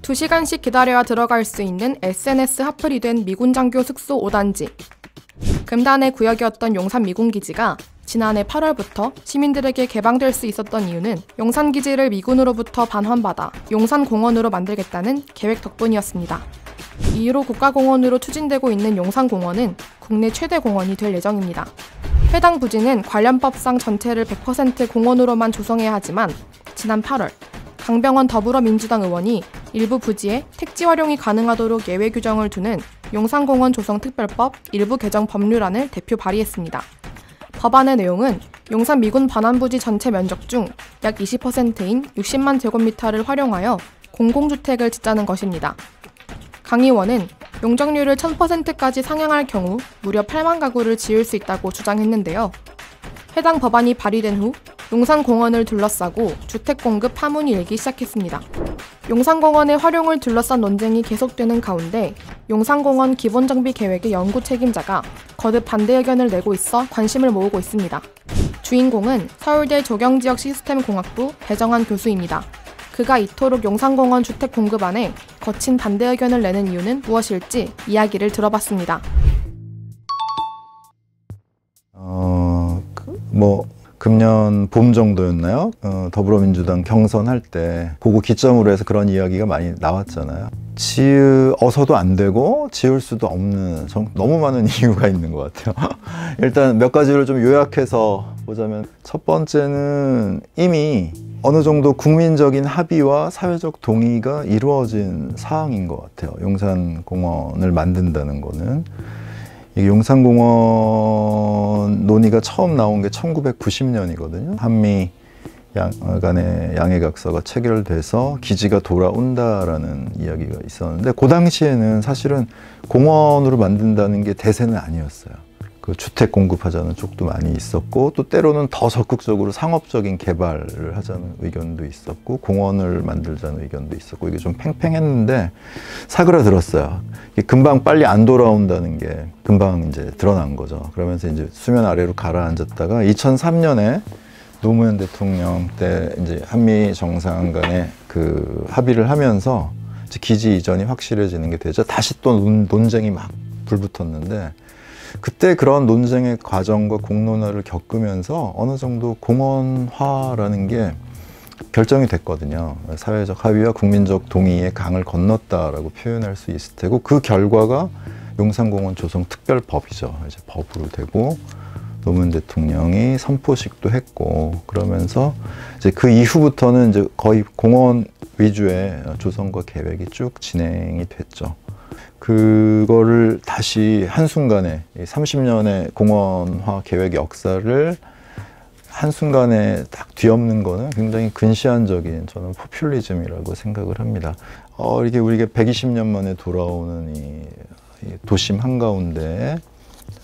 2시간씩 기다려야 들어갈 수 있는 SNS 하플이 된 미군 장교 숙소 5단지. 금단의 구역이었던 용산 미군기지가 지난해 8월부터 시민들에게 개방될 수 있었던 이유는 용산기지를 미군으로부터 반환받아 용산공원으로 만들겠다는 계획 덕분이었습니다. 이후로 국가공원으로 추진되고 있는 용산공원은 국내 최대 공원이 될 예정입니다. 해당 부지는 관련법상 전체를 100% 공원으로만 조성해야 하지만 지난 8월 강병원 더불어민주당 의원이 일부 부지에 택지 활용이 가능하도록 예외 규정을 두는 용산공원 조성특별법 일부 개정 법률안을 대표 발의했습니다. 법안의 내용은 용산 미군 반환부지 전체 면적 중 약 20%인 60만 제곱미터를 활용하여 공공주택을 짓자는 것입니다. 강 의원은 용적률을 1000%까지 상향할 경우 무려 8만 가구를 지을 수 있다고 주장했는데요. 해당 법안이 발의된 후 용산공원을 둘러싸고 주택 공급 파문이 일기 시작했습니다. 용산공원의 활용을 둘러싼 논쟁이 계속되는 가운데 용산공원 기본정비 계획의 연구 책임자가 거듭 반대 의견을 내고 있어 관심을 모으고 있습니다. 주인공은 서울대 조경지역시스템공학부 배정환 교수입니다. 그가 이토록 용산공원 주택 공급안에 거친 반대 의견을 내는 이유는 무엇일지 이야기를 들어봤습니다. 금년 봄 정도였나요? 더불어민주당 경선할 때 그거 기점으로 해서 그런 이야기가 많이 나왔잖아요. 지어서도 안 되고 지을 수도 없는 너무 많은 이유가 있는 것 같아요. 일단 몇 가지를 좀 요약해서 보자면 첫 번째는 이미 어느 정도 국민적인 합의와 사회적 동의가 이루어진 사항인 것 같아요. 용산공원을 만든다는 거는. 용산공원 논의가 처음 나온 게 1990년이거든요. 한미 간의 양해각서가 체결돼서 기지가 돌아온다라는 이야기가 있었는데 그 당시에는 사실은 공원으로 만든다는 게 대세는 아니었어요. 그 주택 공급하자는 쪽도 많이 있었고 또 때로는 더 적극적으로 상업적인 개발을 하자는 의견도 있었고 공원을 만들자는 의견도 있었고 이게 좀 팽팽했는데 사그라들었어요. 금방 빨리 안 돌아온다는 게 금방 이제 드러난 거죠. 그러면서 이제 수면 아래로 가라앉았다가 2003년에 노무현 대통령 때 이제 한미 정상 간에 그 합의를 하면서 이제 기지 이전이 확실해지는 게 되죠. 다시 또 논쟁이 막 불붙었는데 그때 그런 논쟁의 과정과 공론화를 겪으면서 어느 정도 공원화라는 게 결정이 됐거든요. 사회적 합의와 국민적 동의의 강을 건넜다라고 표현할 수 있을 테고 그 결과가 용산공원 조성 특별법이죠. 이제 법으로 되고 노무현 대통령이 선포식도 했고 그러면서 이제 그 이후부터는 이제 거의 공원 위주의 조성과 계획이 쭉 진행이 됐죠. 그거를 다시 한순간에 30년의 공원화 계획 역사를 한순간에 딱 뒤엎는 거는 굉장히 근시안적인 저는 포퓰리즘이라고 생각을 합니다. 이게 우리가 120년 만에 돌아오는 이 도심 한가운데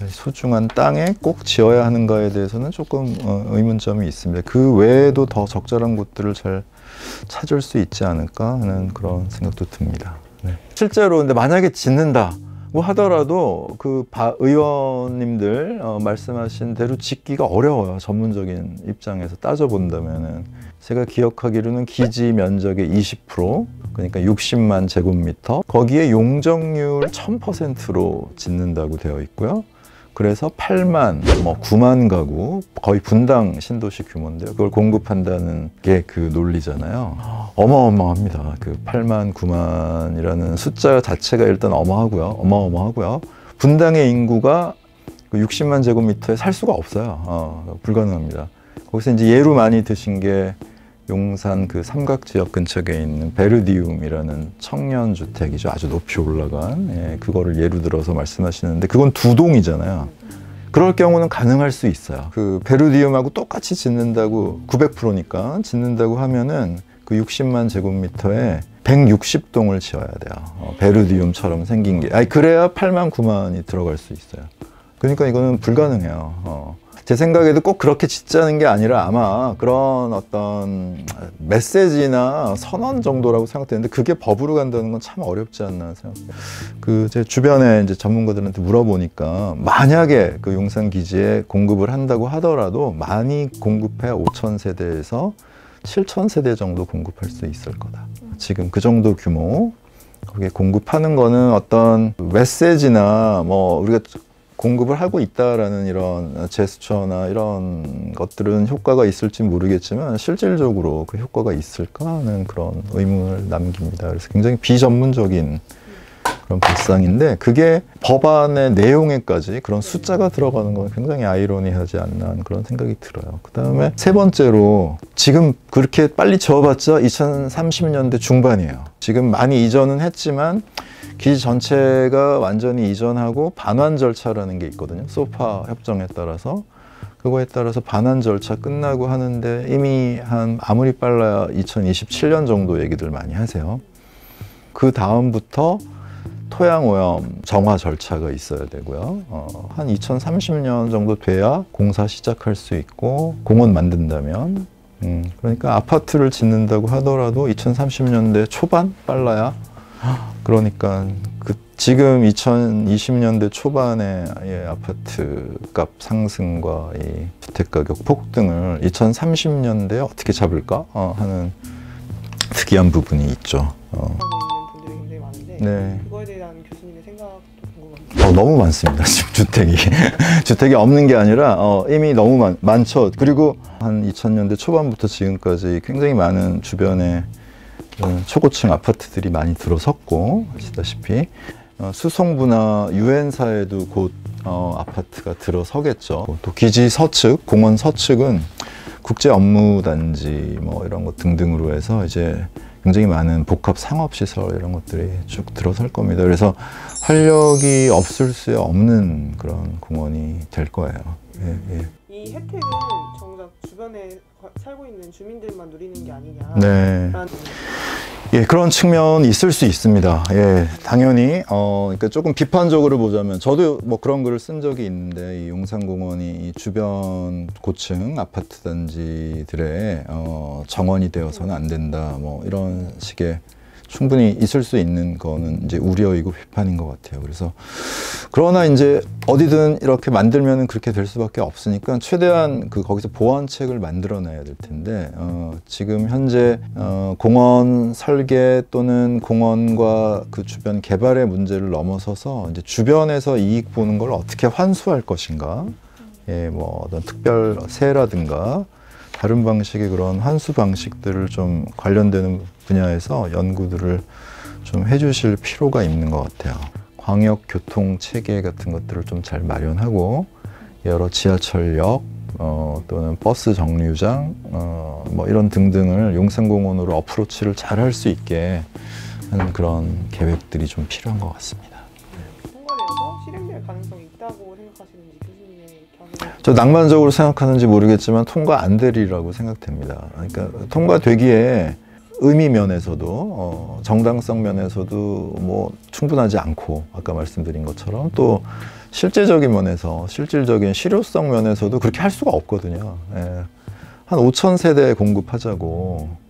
소중한 땅에 꼭 지어야 하는가에 대해서는 조금 의문점이 있습니다. 그 외에도 더 적절한 곳들을 잘 찾을 수 있지 않을까 하는 그런 생각도 듭니다. 네. 실제로 근데 만약에 짓는다고 하더라도 그 의원님들 말씀하신 대로 짓기가 어려워요. 전문적인 입장에서 따져본다면은 제가 기억하기로는 기지 면적의 20% 그러니까 60만 제곱미터 거기에 용적률 1000%로 짓는다고 되어 있고요. 그래서 8만, 9만 가구, 거의 분당 신도시 규모인데요. 그걸 공급한다는 게 그 논리잖아요. 어마어마합니다. 그 8만, 9만이라는 숫자 자체가 일단 어마어마하고요. 분당의 인구가 60만 제곱미터에 살 수가 없어요. 불가능합니다. 거기서 이제 예로 많이 드신 게 용산 그 삼각지역 근처에 있는 베르디움이라는 청년 주택이죠. 아주 높이 올라간 그거를 예로 들어서 말씀하시는데 그건 두 동이잖아요. 그럴 경우는 가능할 수 있어요. 그 베르디움하고 똑같이 짓는다고 900%니까 짓는다고 하면은 그 60만 제곱미터에 160동을 지어야 돼요. 베르디움처럼 생긴 게. 그래야 8만 9만이 들어갈 수 있어요. 그러니까 이거는 불가능해요. 제 생각에도 꼭 그렇게 짓자는 게 아니라 아마 그런 어떤 메시지나 선언 정도라고 생각되는데 그게 법으로 간다는 건 참 어렵지 않나 생각해요. 제 주변에 이제 전문가들한테 물어보니까 만약에 그 용산 기지에 공급을 한다고 하더라도 많이 공급해 5,000세대에서 7,000세대 정도 공급할 수 있을 거다. 지금 그 정도 규모. 거기에 공급하는 거는 어떤 메시지나 뭐 우리가 공급을 하고 있다라는 이런 제스처나 이런 것들은 효과가 있을지 모르겠지만 실질적으로 그 효과가 있을까 하는 그런 의문을 남깁니다. 그래서 굉장히 비전문적인 그런 발상인데 그게 법안의 내용에까지 그런 숫자가 들어가는 건 굉장히 아이러니하지 않나 하는 그런 생각이 들어요. 그 다음에 세 번째로 지금 그렇게 빨리 지어봤자 2030년대 중반이에요. 지금 많이 이전은 했지만 기지 전체가 완전히 이전하고 반환 절차라는 게 있거든요. 소파 협정에 따라서. 그거에 따라서 반환 절차 끝나고 하는데 이미 한 아무리 빨라야 2027년 정도 얘기들 많이 하세요. 그 다음부터 토양오염 정화 절차가 있어야 되고요. 한 2030년 정도 돼야 공사 시작할 수 있고 공원 만든다면 그러니까 아파트를 짓는다고 하더라도 2030년대 초반 빨라야 그러니까 지금 2020년대 초반에 아파트 값 상승과 이 주택 가격 폭등을 2030년대에 어떻게 잡을까 하는 특이한 부분이 있죠. 분들이 굉장히 많은데 네. 그거에 대한 교수님의 생각도 궁금합니다. 너무 많습니다. 지금 주택이 없는 게 아니라 이미 너무 많죠. 그리고 한 2000년대 초반부터 지금까지 굉장히 많은 주변에 초고층 아파트들이 많이 들어섰고 아시다시피 수성구나 유엔사에도 곧 아파트가 들어서겠죠. 또 기지 서측, 공원 서측은 국제 업무단지 뭐 이런 것 등등으로 해서 이제 굉장히 많은 복합 상업시설 이런 것들이 쭉 들어설 겁니다. 그래서 활력이 없을 수 없는 그런 공원이 될 거예요. 예, 예. 이 혜택은 정작 주변에 살고 있는 주민들만 누리는 게 아니냐. 네. 예, 그런 측면이 있을 수 있습니다. 예, 당연히, 그러니까 조금 비판적으로 보자면, 저도 뭐 그런 글을 쓴 적이 있는데, 이 용산공원이 이 주변 고층 아파트 단지들의, 정원이 되어서는 안 된다, 뭐, 이런 식의 충분히 있을 수 있는 거는 이제 우려이고 비판인 것 같아요. 그래서, 그러나 이제 어디든 이렇게 만들면은 그렇게 될 수밖에 없으니까 최대한 거기서 보완책을 만들어내야 될 텐데, 지금 현재, 공원 설계 또는 공원과 그 주변 개발의 문제를 넘어서서 이제 주변에서 이익 보는 걸 어떻게 환수할 것인가, 예, 뭐 어떤 특별세라든가 다른 방식의 그런 환수 방식들을 좀 관련되는 분야에서 연구들을 좀 해주실 필요가 있는 것 같아요. 광역 교통 체계 같은 것들을 좀 잘 마련하고 여러 지하철역 또는 버스 정류장 뭐 이런 등등을 용산공원으로 어프로치를 잘 할 수 있게 하는 그런 계획들이 좀 필요한 것 같습니다. 통과되어서 실행될 가능성이 있다고 생각하시는지 교수님의 견해. 저 낭만적으로 생각하는지 모르겠지만 통과 안 되리라고 생각됩니다. 그러니까 통과되기에 의미 면에서도 정당성 면에서도 뭐 충분하지 않고 아까 말씀드린 것처럼 또 실제적인 면에서 실질적인 실효성 면에서도 그렇게 할 수가 없거든요. 예. 한 5,000세대 공급하자고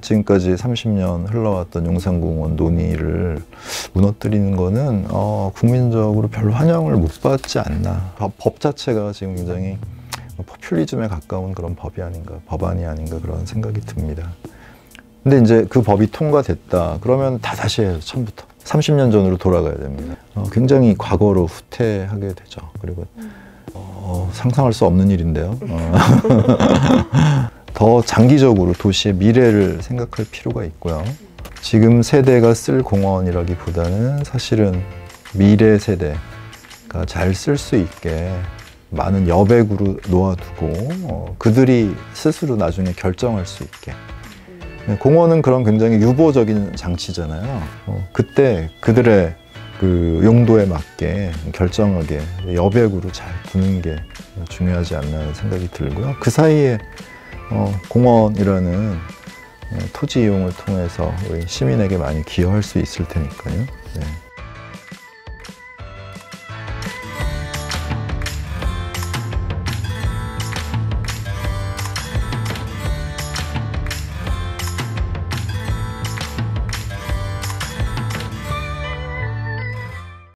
지금까지 30년 흘러왔던 용산공원 논의를 무너뜨리는 거는 국민적으로 별로 환영을 못 받지 않나. 법 자체가 지금 굉장히 포퓰리즘에 가까운 그런 법안이 아닌가 그런 생각이 듭니다. 근데 이제 그 법이 통과됐다. 그러면 다 다시 해요. 처음부터. 30년 전으로 돌아가야 됩니다. 굉장히 과거로 후퇴하게 되죠. 그리고 상상할 수 없는 일인데요. 더 장기적으로 도시의 미래를 생각할 필요가 있고요. 지금 세대가 쓸 공원이라기보다는 사실은 미래 세대가 잘 쓸 수 있게 많은 여백으로 놓아두고 그들이 스스로 나중에 결정할 수 있게. 공원은 그런 굉장히 유보적인 장치잖아요. 그때 그들의 그 용도에 맞게 결정하게 여백으로 잘 두는 게 중요하지 않나 하는 생각이 들고요. 그 사이에 공원이라는 토지 이용을 통해서 우리 시민에게 많이 기여할 수 있을 테니까요. 네.